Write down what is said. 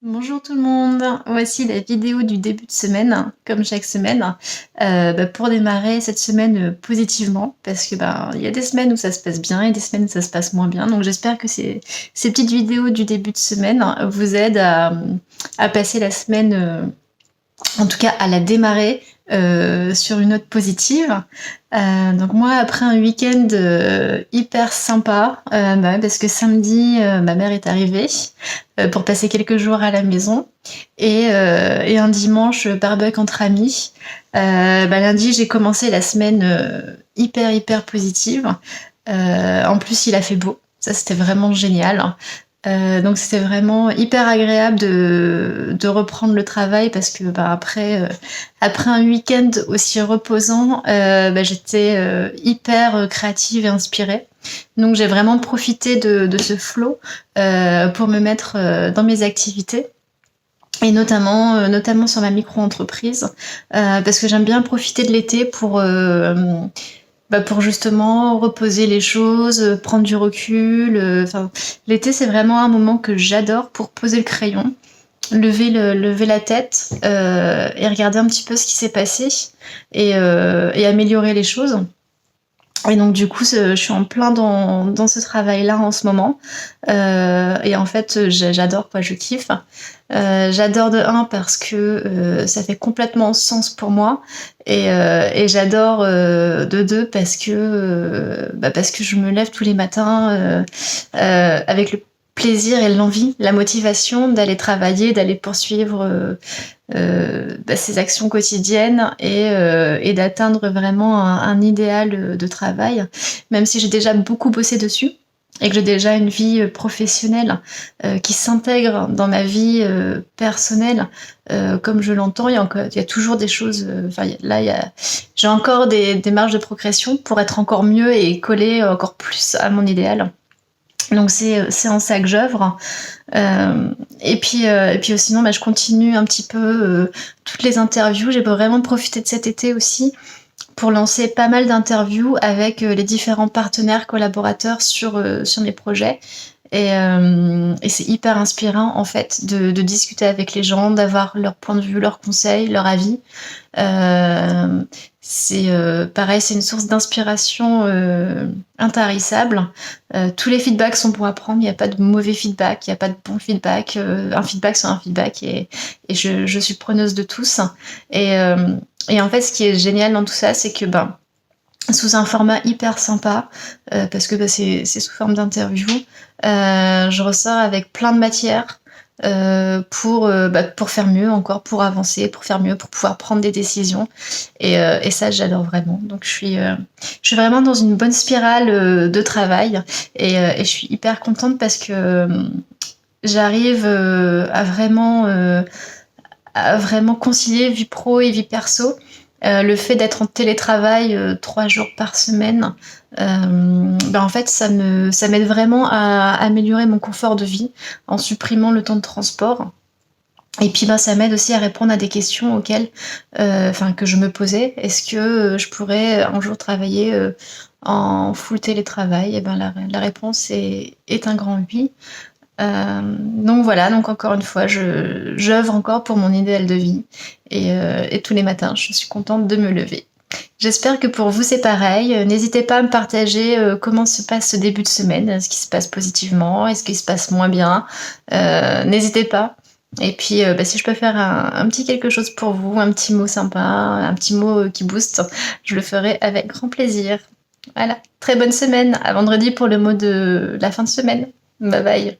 Bonjour tout le monde, voici la vidéo du début de semaine, comme chaque semaine, pour démarrer cette semaine positivement, parce que il y a des semaines où ça se passe bien et des semaines où ça se passe moins bien, donc j'espère que ces petites vidéos du début de semaine vous aident à passer la semaine, en tout cas à la démarrer sur une note positive. Donc moi, après un week-end hyper sympa, parce que samedi, ma mère est arrivée pour passer quelques jours à la maison, et un dimanche barbecue entre amis. Lundi, j'ai commencé la semaine hyper positive. En plus, il a fait beau. Ça, c'était vraiment génial. Donc c'était vraiment hyper agréable de reprendre le travail parce que après un week-end aussi reposant, j'étais hyper créative et inspirée. Donc j'ai vraiment profité de ce flow pour me mettre dans mes activités. Et notamment sur ma micro-entreprise, parce que j'aime bien profiter de l'été pour justement reposer les choses, prendre du recul. L'été, c'est vraiment un moment que j'adore pour poser le crayon, lever la tête et regarder un petit peu ce qui s'est passé et améliorer les choses. Et donc du coup, je suis en plein dans ce travail-là en ce moment. Et en fait, j'adore, quoi, je kiffe. J'adore de un parce que ça fait complètement sens pour moi, et j'adore de deux parce que je me lève tous les matins avec le plaisir et l'envie, la motivation d'aller travailler, d'aller poursuivre ses actions quotidiennes et d'atteindre vraiment un idéal de travail, même si j'ai déjà beaucoup bossé dessus et que j'ai déjà une vie professionnelle qui s'intègre dans ma vie personnelle comme je l'entends. Il y a toujours des choses. J'ai encore des marges de progression pour être encore mieux et coller encore plus à mon idéal. Donc c'est en ça que j'œuvre. Et puis sinon, je continue un petit peu toutes les interviews. J'ai vraiment profité de cet été aussi pour lancer pas mal d'interviews avec les différents partenaires collaborateurs sur mes projets. Et c'est hyper inspirant en fait de discuter avec les gens, d'avoir leur point de vue, leurs conseils, leur avis. C'est pareil, c'est une source d'inspiration intarissable. Tous les feedbacks sont bons à prendre, il n'y a pas de mauvais feedback, il n'y a pas de bon feedback. Un feedback c'est un feedback, et je suis preneuse de tous. Et, euh, et en fait, ce qui est génial dans tout ça, c'est que sous un format hyper sympa, parce que c'est sous forme d'interview, je ressors avec plein de matières pour faire mieux encore, pour avancer, pour faire mieux, pour pouvoir prendre des décisions. Et ça, j'adore vraiment. Donc je suis vraiment dans une bonne spirale de travail, et je suis hyper contente parce que j'arrive à vraiment concilier vie pro et vie perso. Le fait d'être en télétravail 3 jours par semaine, en fait, ça m'aide vraiment à améliorer mon confort de vie en supprimant le temps de transport. Et puis ça m'aide aussi à répondre à des questions que je me posais. Est-ce que je pourrais un jour travailler en full télétravail? Et la réponse est un grand oui. Donc voilà, donc encore une fois, j'œuvre encore pour mon idéal de vie, et tous les matins, je suis contente de me lever. J'espère que pour vous c'est pareil. N'hésitez pas à me partager comment se passe ce début de semaine, est-ce qu'il se passe positivement, est-ce qu'il se passe moins bien. N'hésitez pas. Et puis si je peux faire un petit quelque chose pour vous, un petit mot sympa, un petit mot qui booste, je le ferai avec grand plaisir. Voilà, très bonne semaine, à vendredi pour le mot de la fin de semaine. Bye bye.